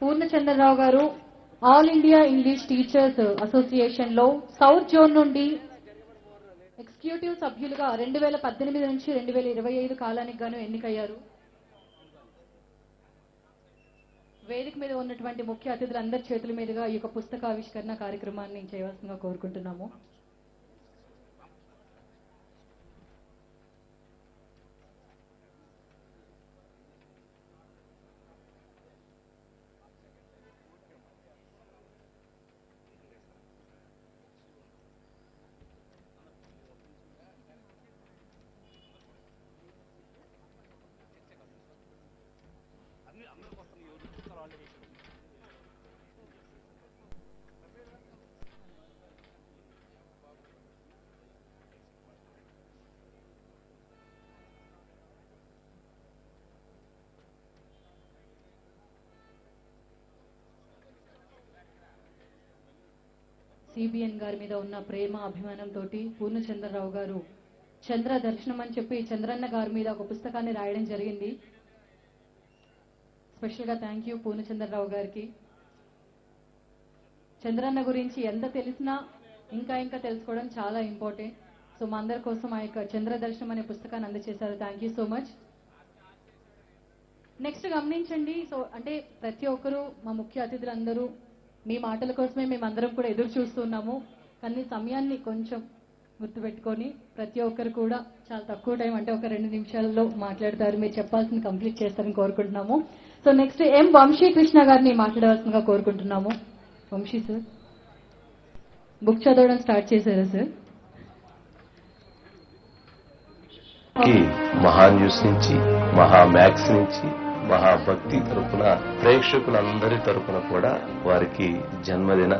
పూర్ణచంద్రరావు గారు all India English teachers association లో south zone నుండి ఎగ్జిక్యూటివ్ సభ్యులుగా 2018 నుంచి 2025 కాలానికి గాను ఎన్నికయ్యారు. వేదిక మీద ఉన్నటువంటి ముఖ్య అతిథులందరి చేతుల మీదుగా ఈ యొక్క పుస్తకావిష్కరణ కార్యక్రమాన్ని చేయవలసిందిగా కోరుకుంటున్నాము. సిబిఎన్ గారి మీద ఉన్న ప్రేమ అభిమానంతో పూర్ణచంద్రరావు గారు చంద్ర దర్శనం అని చెప్పి చంద్రన్న గారి మీద ఒక పుస్తకాన్ని రాయడం జరిగింది. స్పెషల్ గా థ్యాంక్ యూ పూర్ణచంద్రరావు గారికి. చంద్రన్న గురించి ఎంత తెలిసినా ఇంకా తెలుసుకోవడం చాలా ఇంపార్టెంట్. సో మా అందరి కోసం ఆ యొక్క చంద్ర దర్శనం అనే పుస్తకాన్ని అందజేశారు. Thank you so much. Next గమనించండి. సో అంటే ప్రతి ఒక్కరూ మా ముఖ్య అతిథులందరూ మీ మాటల కోసమే మేమందరం కూడా ఎదురు చూస్తున్నాము. కానీ సమయాన్ని కొంచెం గుర్తుపెట్టుకొని ప్రతి ఒక్కరు కూడా చాలా తక్కువ టైం అంటే ఒక 2 నిమిషాల్లో మాట్లాడతారు. మీరు చెప్పాల్సింది కంప్లీట్ చేస్తారని కోరుకుంటున్నాము. సో నెక్స్ట్ ఎం వంశీకృష్ణ గారిని మాట్లాడవలసిందిగా కోరుకుంటున్నాము. వంశీ సార్ బుక్ చదవడం స్టార్ట్ చేశారా సార్? మహా న్యూస్ నుంచి, మహా మ్యాక్స్ నుంచి, మహాభక్తి తరపున ప్రేక్షకులందరి తరపున కూడా వారికి జన్మదిన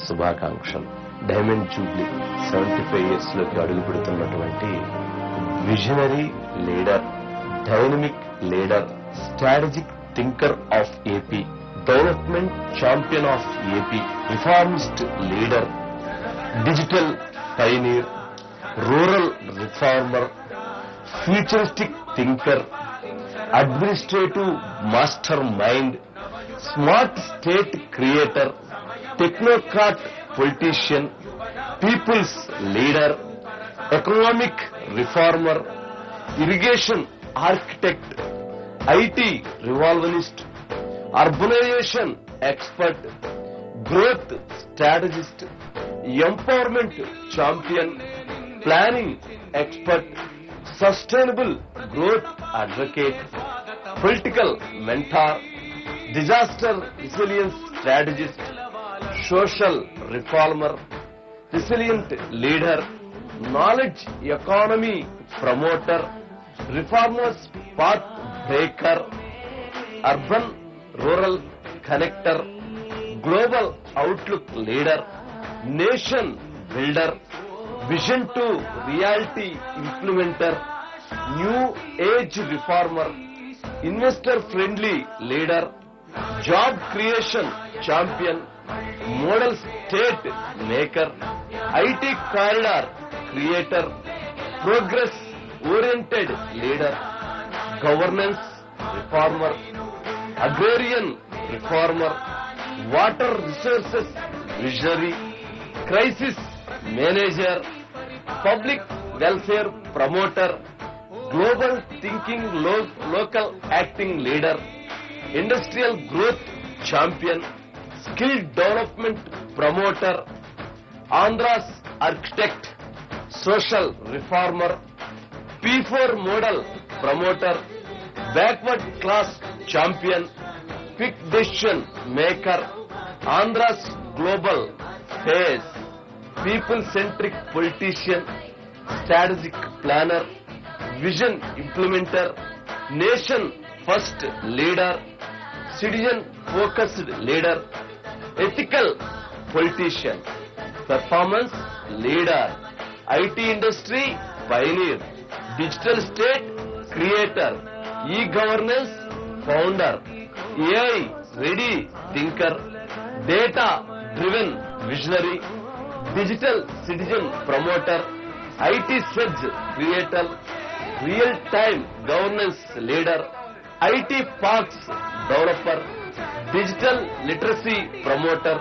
శుభాకాంక్షలు. డైమండ్ జూబ్లీ 75 ఇయర్స్ లోకి అడుగు పెడుతున్నటువంటి visionary leader, dynamic leader, strategic thinker of AP, development champion of AP, reformist leader, digital pioneer, rural reformer, futuristic thinker, administrative master mind, smart state creator, technocrat politician, people's leader, economic reformer, irrigation architect, IT revolutionist, urbanisation expert, growth strategist, empowerment champion, planning expert, sustainable growth advocate, political mentor, disaster resilience strategist, social reformer, resilient leader, knowledge economy promoter, reformer's path breaker, urban rural connector, global outlook leader, nation builder, vision to reality implementer, new age reformer, investor friendly leader, job creation champion, model state maker, IT corridor creator, progress oriented leader, governance reformer, agrarian reformer, water resources visionary, crisis manager, public welfare promoter, global thinking local acting leader, industrial growth champion, skill development promoter, Andhra's architect, social reformer, P4 model promoter, backward class champion, quick decision maker, Andhra's global face, people centric politician, strategic planar, vision implementer, nation first leader, citizen focused leader, ethical politician, performance leader, IT industry pioneer, digital state creator, e governance founder, AI ready thinker, data driven visionary, digital citizen promoter, IT SEZ creator, real time governance leader, IT parks developer, digital literacy promoter,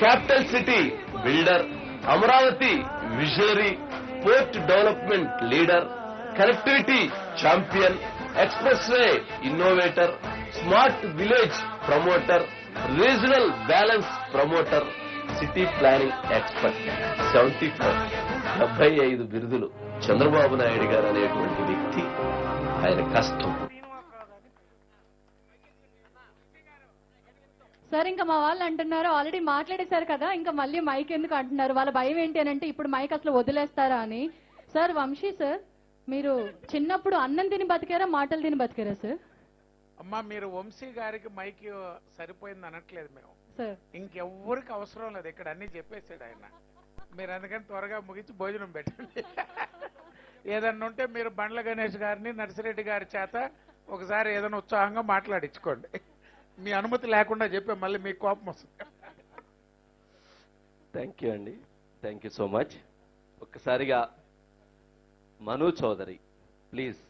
capital city builder, Amaravati visionary, port development leader, connectivity champion, express way innovator, smart village promoter, regional balance promoter, city planning expert. 75 బిరుదులు. చంద్రబాబు నాయుడు గారు అనేటువంటి వ్యక్తి, ఆయన కష్టం. Sir ఇంకా మా వాళ్ళు అంటున్నారు ఆల్రెడీ మాట్లాడేశారు కదా, ఇంకా మళ్ళీ మైక్ ఎందుకు అంటున్నారు. వాళ్ళ భయం ఏంటి అని అంటే ఇప్పుడు మైక్ అసలు వదిలేస్తారా అని. సార్ వంశీ సార్, మీరు చిన్నప్పుడు అన్నం తిని బతికారా, మాటలు తిని బతికారా సార్? అమ్మా, మీరు వంశీ గారికి మైక్ సరిపోయింది అనట్లేదు మేము. సార్ ఇంకెవ్వరికి అవసరం లేదు, ఇక్కడ అన్ని చెప్పేసాడు ఆయన. మీరు అందుకని త్వరగా ముగించి భోజనం పెట్టండి. ఏదన్నా ఉంటే మీరు బండ్ల గణేష్ గారిని, నర్సిరెడ్డి గారి చేత ఒకసారి ఏదైనా ఉత్సాహంగా మాట్లాడించుకోండి. మీ అనుమతి లేకుండా చెప్పే మళ్ళీ మీకు కోపం వస్తుంది. థ్యాంక్ యూ అండి, థ్యాంక్ యూ సో మచ్. ఒక్కసారిగా Manu Chowdary please,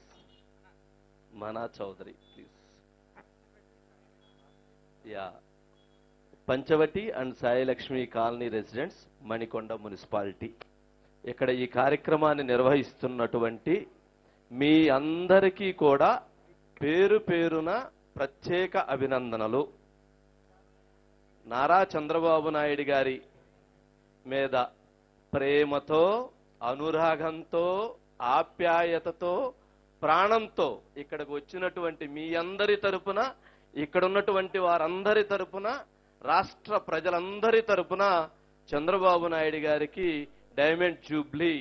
Mana Chowdary please. Yeah, Panchavati and Sailakshmi colony residents, Manikonda municipality. ఇక్కడ ఈ కార్యక్రమాన్ని నిర్వహిస్తున్నటువంటి మీ అందరికీ కూడా పేరు పేరున ప్రత్యేక అభినందనలు. నారా చంద్రబాబు నాయుడు గారి మీద ప్రేమతో, అనురాగంతో, ఆప్యాయతతో, ప్రాణంతో ఇక్కడికి వచ్చినటువంటి మీ అందరి తరపున, ఇక్కడ ఉన్నటువంటి వారందరి తరపున, రాష్ట్ర ప్రజలందరి తరపున చంద్రబాబు నాయుడు గారికి డైమండ్ జూబ్లీ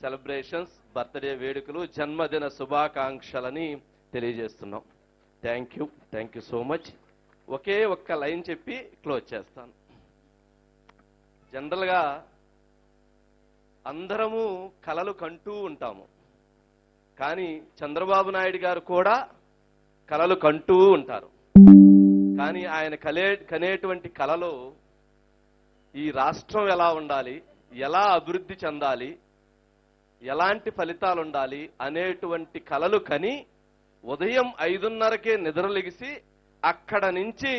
సెలబ్రేషన్స్, బర్త్డే వేడుకలు, జన్మదిన శుభాకాంక్షలని తెలియజేస్తున్నాం. Thank you so much. ఒకే ఒక్క లైన్ చెప్పి క్లోజ్ చేస్తాను. జనరల్గా అందరము కలలు కంటూ ఉంటాము, కానీ చంద్రబాబు నాయుడు గారు కూడా కలలు కంటూ ఉంటారు. కానీ ఆయన కనేటువంటి కలలో ఈ రాష్ట్రం ఎలా ఉండాలి, ఎలా అభివృద్ధి చెందాలి, ఎలాంటి ఫలితాలు ఉండాలి అనేటువంటి కలలు కని ఉదయం 5:30కే నిద్రలెగిసి అక్కడ నుంచి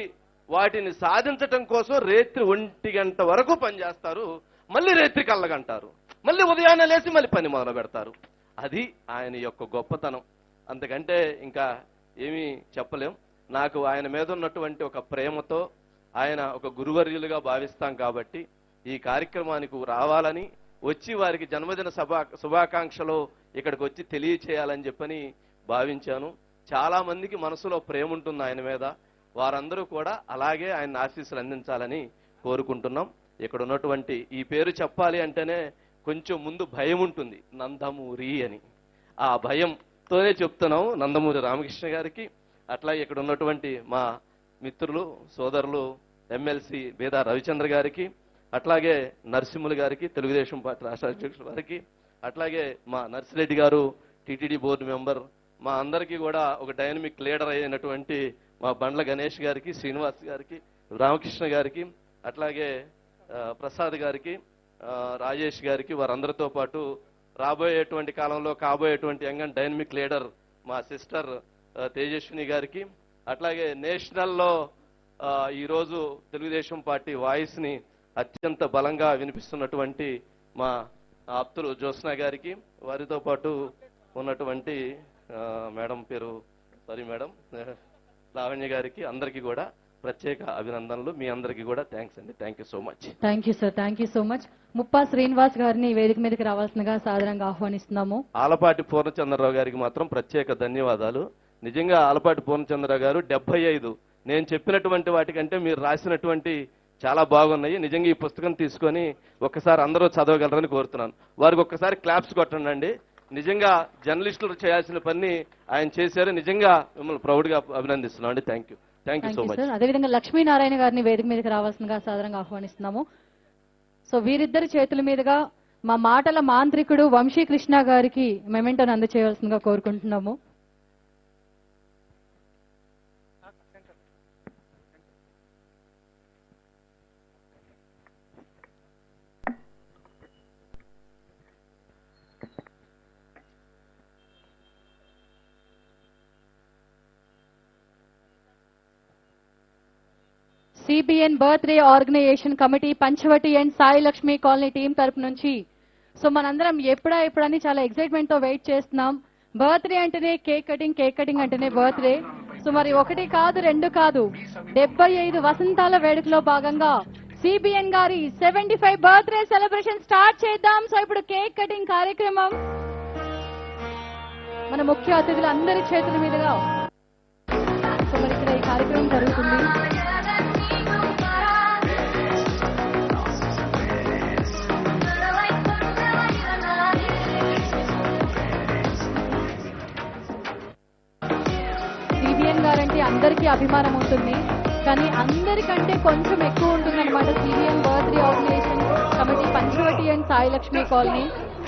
వాటిని సాధించటం కోసం రేత్రి 1 గంట వరకు పనిచేస్తారు. మళ్ళీ రేత్రి కళ్ళగంటారు, మళ్ళీ ఉదయాన్నే లేచి మళ్ళీ పని మొదలు పెడతారు. అది ఆయన యొక్క గొప్పతనం. అంతకంటే ఇంకా ఏమీ చెప్పలేం. నాకు ఆయన మీద ఉన్నటువంటి ఒక ప్రేమతో, ఆయన ఒక గురువర్యులుగా భావిస్తాం కాబట్టి ఈ కార్యక్రమానికి రావాలని, వచ్చి వారికి జన్మదిన శుభాకాంక్షలు ఇక్కడికి వచ్చి తెలియచేయాలని చెప్పని భావించాను. చాలా మందికి మనసులో ప్రేమ ఉంటుంది ఆయన మీద. వారందరూ కూడా అలాగే ఆయన ఆశీస్సులు అందించాలని కోరుకుంటున్నాం. ఇక్కడ ఉన్నటువంటి ఈ పేరు చెప్పాలి అంటేనే కొంచెం ముందు భయం ఉంటుంది, నందమూరి అని. ఆ భయంతోనే చెప్తున్నాం. నందమూరి రామకృష్ణ గారికి, అట్లాగే ఇక్కడ ఉన్నటువంటి మా మిత్రులు, సోదరులు, ఎమ్మెల్సీ బేదా రవిచంద్ర గారికి, అట్లాగే నరసింహులు గారికి, తెలుగుదేశం పార్టీ రాష్ట్ర అధ్యక్షుల వారికి, అట్లాగే మా నర్సిరెడ్డి గారు టీటీడీ బోర్డు మెంబర్, మా అందరికీ కూడా ఒక డైనమిక్ లీడర్ అయినటువంటి మా బండ్ల గణేష్ గారికి, శ్రీనివాస్ గారికి, రామకృష్ణ గారికి, అట్లాగే ప్రసాద్ గారికి, రాజేష్ గారికి, వారందరితో పాటు రాబోయేటువంటి కాలంలో కాబోయేటువంటి యంగ్ అండ్ డైనమిక్ లీడర్ మా సిస్టర్ తేజస్విని గారికి, అట్లాగే నేషనల్లో ఈరోజు తెలుగుదేశం పార్టీ వాయిస్ ని అత్యంత బలంగా వినిపిస్తున్నటువంటి మా ఆప్తులు జ్యోత్స్న గారికి, వారితో పాటు ఉన్నటువంటి మేడం పేరు మేడం లావణ్య గారికి, అందరికీ కూడా ప్రత్యేక అభినందనలు. మీ అందరికీ కూడా థ్యాంక్స్ అండి. Thank you so much. Thank you sir, thank you so much. Muppa Srinivas గారిని వేదిక మీదకి రావాల్సిందిగా సాదరంగా ఆహ్వానిస్తున్నాము. ఆలపాటి పూర్ణచంద్రరావు గారికి మాత్రం ప్రత్యేక ధన్యవాదాలు. నిజంగా ఆలపాటి పూర్ణచంద్రరావు గారు 75 నేను చెప్పినటువంటి వాటికంటే మీరు రాసినటువంటి చాలా బాగున్నాయి. నిజంగా ఈ పుస్తకం తీసుకొని ఒక్కసారి అందరూ చదవగలరని కోరుతున్నాను. వారికి ఒక్కసారి క్లాప్స్ కొట్టండి. నిజంగా జర్నలిస్టులు చేయాల్సిన పని ఆయన చేశారు. నిజంగా మిమ్మల్ని ప్రౌడ్ గా అభినందిస్తున్నాం అండి. Thank you so much. అదేవిధంగా లక్ష్మీనారాయణ గారిని వేదిక మీదకి రావాల్సిందిగా సాదరంగా ఆహ్వానిస్తున్నాము. సో వీరిద్దరి చేతుల మీదుగా మా మాటల మాంత్రికుడు వంశీకృష్ణ గారికి మెమెంటోని అందచేయవలసిందిగా కోరుకుంటున్నాము. CBN birthday organisation committee Panchavati and Sai Lakshmi colony team తరపు నుంచి. సో మనందరం ఎప్పుడని చాలా ఎక్సైట్మెంట్ తో వెయిట్ చేస్తున్నాం. బర్త్డే అంటేనే కేక్ కటింగ్ అంటేనే బర్త్డే. సో మరి 1 కాదు 2 కాదు 75 వసంతాల వేడుకలో భాగంగా సిబిఎన్ గారి 75 బర్త్డే సెలబ్రేషన్ స్టార్ట్ చేద్దాం. సో ఇప్పుడు కేక్ కటింగ్ కార్యక్రమం మన ముఖ్య అతిథులు అందరి చేతుల మీదుగా సో మరి ఇక్కడ ఈ కార్యక్రమం జరుగుతుంది. సిబిఎన్ గారంటే అందరికీ అభిమానం ఉంటుంది, కానీ అందరికంటే కొంచెం ఎక్కువ ఉంటుంది అనమాట CBN birthday organisation committee Panchavati and Sai Lakshmi colony.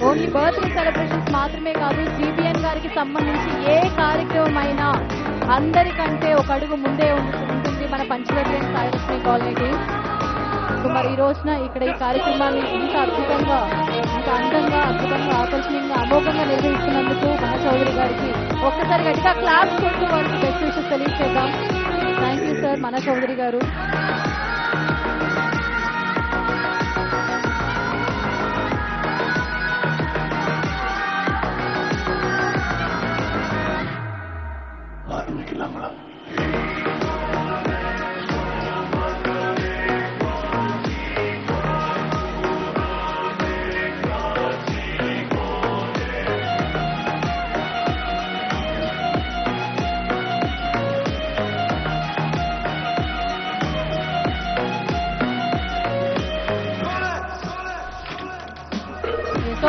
Only birthday celebrations మాత్రమే కాదు, సిబిఎన్ గారికి సంబంధించి ఏ కార్యక్రమం అయినా అందరికంటే ఒక అడుగు ముందే ఉంటుంది మన Panchavati and Sai Lakshmi colony. So మరి ఈ రోజున ఇక్కడ ఈ కార్యక్రమాన్ని ఇంత అద్భుతంగా, ఇంత అందంగా, ఆకర్షణీయంగా, అమోఘంగా నిర్వహిస్తున్నందుకు మన చౌదరి గారికి ఒక్కసారి గట్టిగా క్లాస్ కొడుతూ వారికి బెస్ట్ విషెస్ తెలియజేద్దాం. థ్యాంక్ యూ సార్ మన చౌదరి గారు.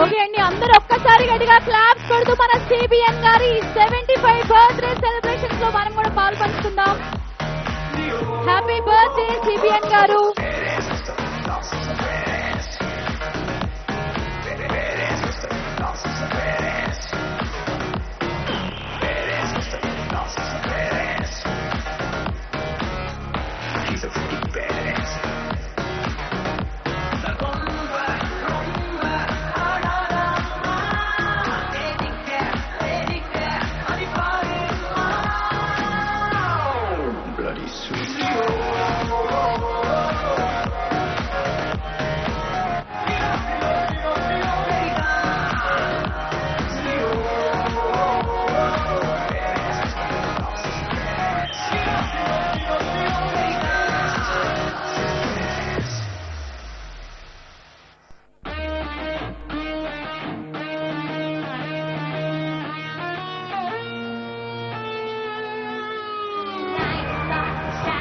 ఓకే అండి, అందరూ ఒక్కసారి గట్టిగా క్లాప్స్ కొడుతూ మన సిబిఎన్ గారి 75 బర్త్డే సెలబ్రేషన్స్ లో మనం కూడా పాల్పంచుకుందాం. హ్యాపీ బర్త్డే సిబిఎన్ గారు.